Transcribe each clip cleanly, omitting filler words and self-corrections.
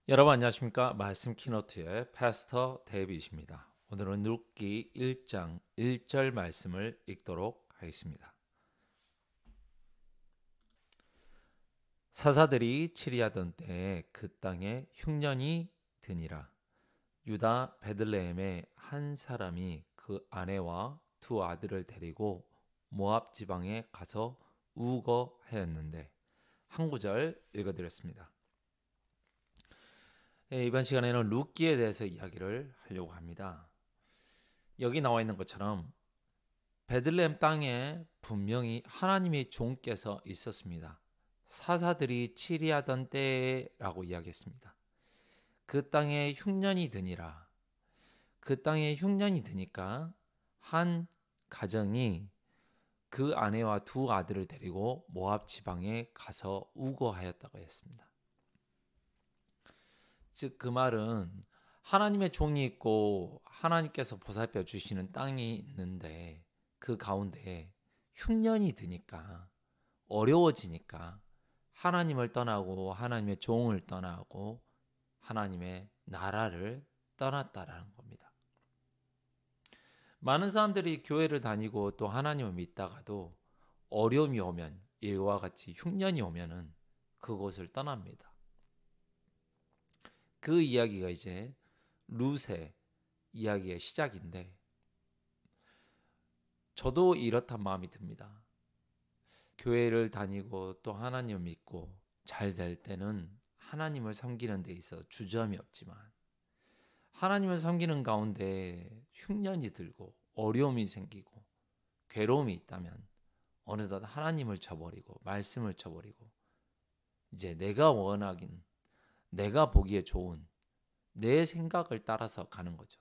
여러분 안녕하십니까? 말씀 키노트의 패스터 데이빗입니다. 오늘은 룻기 1장 1절 말씀을 읽도록 하겠습니다. 사사들이 치리하던 때에 그 땅에 흉년이 드니라. 유다 베들레헴의 한 사람이 그 아내와 두 아들을 데리고 모압 지방에 가서 우거하였는데 한 구절 읽어드렸습니다. 이번 시간에는 룻기에 대해서 이야기를 하려고 합니다. 여기 나와 있는 것처럼 베들레헴 땅에 분명히 하나님의 종께서 있었습니다. 사사들이 치리하던 때라고 이야기했습니다. 그 땅에 흉년이 드니라. 그 땅에 흉년이 드니까 한 가정이 그 아내와 두 아들을 데리고 모압 지방에 가서 우거하였다고 했습니다. 즉 그 말은 하나님의 종이 있고 하나님께서 보살펴 주시는 땅이 있는데 그 가운데 흉년이 드니까 어려워지니까 하나님을 떠나고 하나님의 종을 떠나고 하나님의 나라를 떠났다라는 겁니다. 많은 사람들이 교회를 다니고 또 하나님을 믿다가도 어려움이 오면 이와 같이 흉년이 오면은 그곳을 떠납니다. 그 이야기가 이제 룻의 이야기의 시작인데 저도 이렇단 마음이 듭니다. 교회를 다니고 또 하나님을 믿고 잘 될 때는 하나님을 섬기는 데 있어 주저함이 없지만 하나님을 섬기는 가운데 흉년이 들고 어려움이 생기고 괴로움이 있다면 어느덧 하나님을 저버리고 말씀을 저버리고 이제 내가 원하긴 내가 보기에 좋은 내 생각을 따라서 가는 거죠.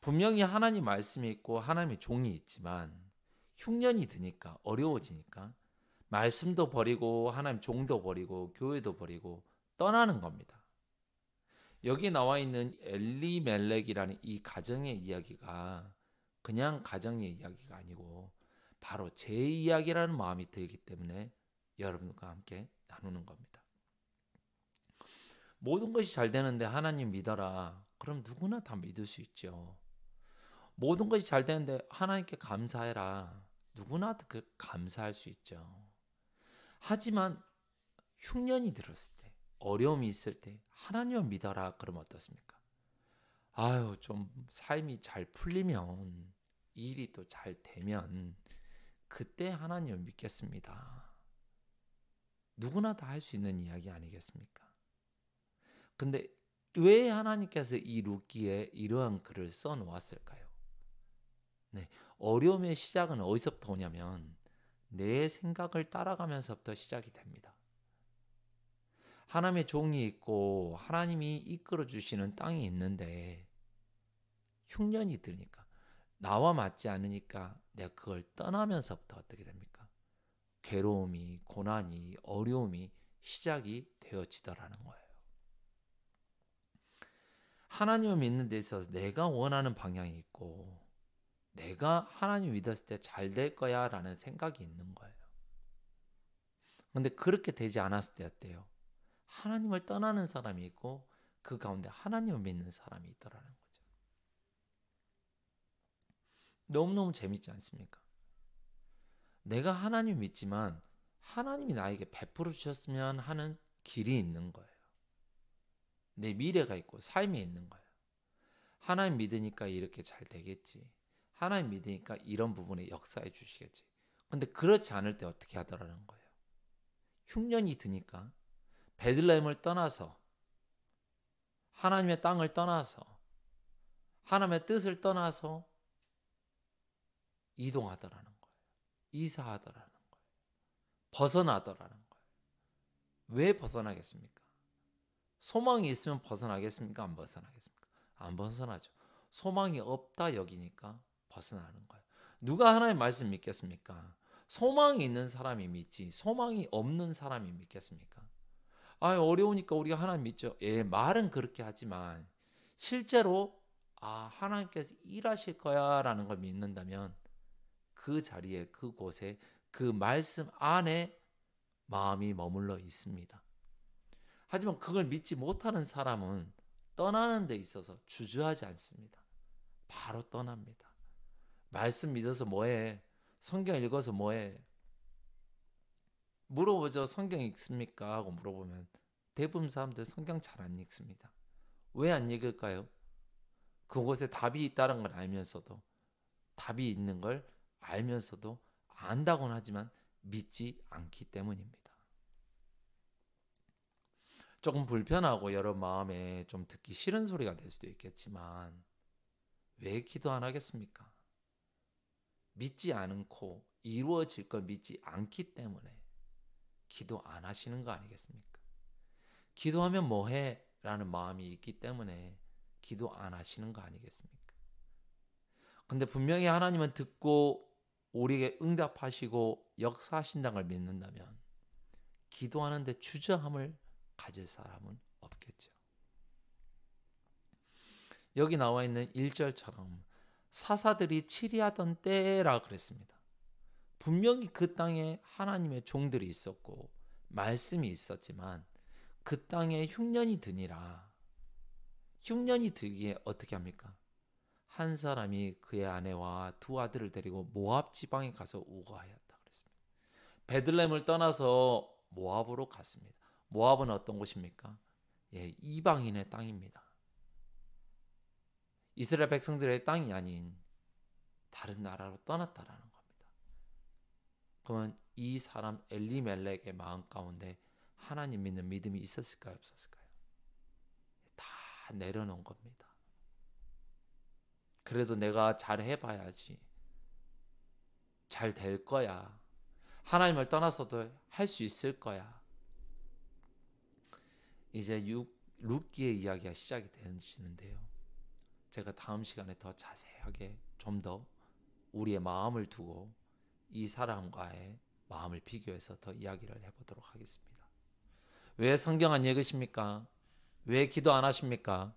분명히 하나님 말씀이 있고 하나님의 종이 있지만 흉년이 드니까 어려워지니까 말씀도 버리고 하나님 종도 버리고 교회도 버리고 떠나는 겁니다. 여기 나와 있는 엘리멜렉이라는 이 가정의 이야기가 그냥 가정의 이야기가 아니고 바로 제 이야기라는 마음이 들기 때문에 여러분과 함께 나누는 겁니다. 모든 것이 잘 되는데 하나님 믿어라. 그럼 누구나 다 믿을 수 있죠. 모든 것이 잘 되는데 하나님께 감사해라. 누구나 그 감사할 수 있죠. 하지만 흉년이 들었을 때, 어려움이 있을 때 하나님을 믿어라. 그러면 어떻습니까? 아유, 좀 삶이 잘 풀리면 일이 또 잘 되면 그때 하나님을 믿겠습니다. 누구나 다 할 수 있는 이야기 아니겠습니까? 근데 왜 하나님께서 이 룻기에 이러한 글을 써 놓았을까요? 네, 어려움의 시작은 어디서부터 오냐면 내 생각을 따라가면서부터 시작이 됩니다. 하나님의 종이 있고 하나님이 이끌어 주시는 땅이 있는데 흉년이 드니까 나와 맞지 않으니까 내가 그걸 떠나면서부터 어떻게 됩니까? 괴로움이, 고난이, 어려움이 시작이 되어지더라는 거예요. 하나님을 믿는 데 있어서 내가 원하는 방향이 있고 내가 하나님 믿었을 때 잘 될 거야 라는 생각이 있는 거예요. 근데 그렇게 되지 않았을 때 어때요? 하나님을 떠나는 사람이 있고 그 가운데 하나님을 믿는 사람이 있더라는 거죠. 너무너무 재밌지 않습니까? 내가 하나님 믿지만 하나님이 나에게 베풀어 주셨으면 하는 길이 있는 거예요. 내 미래가 있고 삶이 있는 거예요. 하나님 믿으니까 이렇게 잘 되겠지. 하나님 믿으니까 이런 부분에 역사해 주시겠지. 근데 그렇지 않을 때 어떻게 하더라는 거예요. 흉년이 드니까 베들레헴을 떠나서 하나님의 땅을 떠나서 하나님의 뜻을 떠나서 이동하더라는 거예요. 이사하더라는 거예요. 벗어나더라는 거예요. 왜 벗어나겠습니까? 소망이 있으면 벗어나겠습니까? 안 벗어나겠습니까? 안 벗어나죠. 소망이 없다 여기니까 벗어나는 거예요. 누가 하나님의 말씀 믿겠습니까? 소망이 있는 사람이 믿지 소망이 없는 사람이 믿겠습니까? 아, 어려우니까 우리가 하나님 믿죠. 예, 말은 그렇게 하지만 실제로 하나님께서 일하실 거야라는 걸 믿는다면 그 자리에 그곳에 그 말씀 안에 마음이 머물러 있습니다. 하지만 그걸 믿지 못하는 사람은 떠나는 데 있어서 주저하지 않습니다. 바로 떠납니다. 말씀 믿어서 뭐해? 성경 읽어서 뭐해? 물어보죠. 성경 읽습니까? 하고 물어보면 대부분 사람들 성경 잘 안 읽습니다. 왜 안 읽을까요? 그곳에 답이 있다는 걸 알면서도, 답이 있는 걸 알면서도 안다고는 하지만 믿지 않기 때문입니다. 조금 불편하고 여러분 마음에 좀 듣기 싫은 소리가 될 수도 있겠지만 왜 기도 안 하겠습니까? 믿지 않고 이루어질 걸 믿지 않기 때문에 기도 안 하시는 거 아니겠습니까? 기도하면 뭐해? 라는 마음이 있기 때문에 기도 안 하시는 거 아니겠습니까? 근데 분명히 하나님은 듣고 우리에게 응답하시고 역사하신다는 걸 믿는다면 기도하는데 주저함을 가질 사람은 없겠죠. 여기 나와 있는 1절처럼 사사들이 치리하던 때라 그랬습니다. 분명히 그 땅에 하나님의 종들이 있었고 말씀이 있었지만 그 땅에 흉년이 드니라. 흉년이 들기에 어떻게 합니까? 한 사람이 그의 아내와 두 아들을 데리고 모압 지방에 가서 우거하였다 그랬습니다. 베들레헴을 떠나서 모압으로 갔습니다. 모압은 어떤 곳입니까? 예, 이방인의 땅입니다. 이스라엘 백성들의 땅이 아닌 다른 나라로 떠났다라는 겁니다. 그러면 이 사람 엘리멜렉의 마음 가운데 하나님 믿는 믿음이 있었을까요? 없었을까요? 다 내려놓은 겁니다. 그래도 내가 잘 해봐야지. 잘 될 거야. 하나님을 떠나서도 할 수 있을 거야. 이제 룻기의 이야기가 시작이 되시는데요. 제가 다음 시간에 더 자세하게 좀 더 우리의 마음을 두고 이 사람과의 마음을 비교해서 더 이야기를 해보도록 하겠습니다. 왜 성경 안 읽으십니까? 왜 기도 안 하십니까?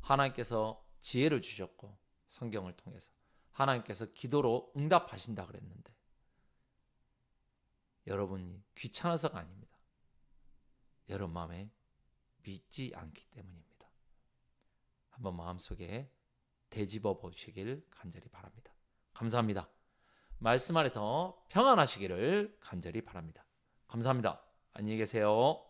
하나님께서 지혜를 주셨고 성경을 통해서 하나님께서 기도로 응답하신다 그랬는데 여러분이 귀찮아서가 아닙니다. 여러분 마음에 믿지 않기 때문입니다. 한번 마음속에 되짚어 보시길 간절히 바랍니다. 감사합니다. 말씀 안에서 평안하시기를 간절히 바랍니다. 감사합니다. 안녕히 계세요.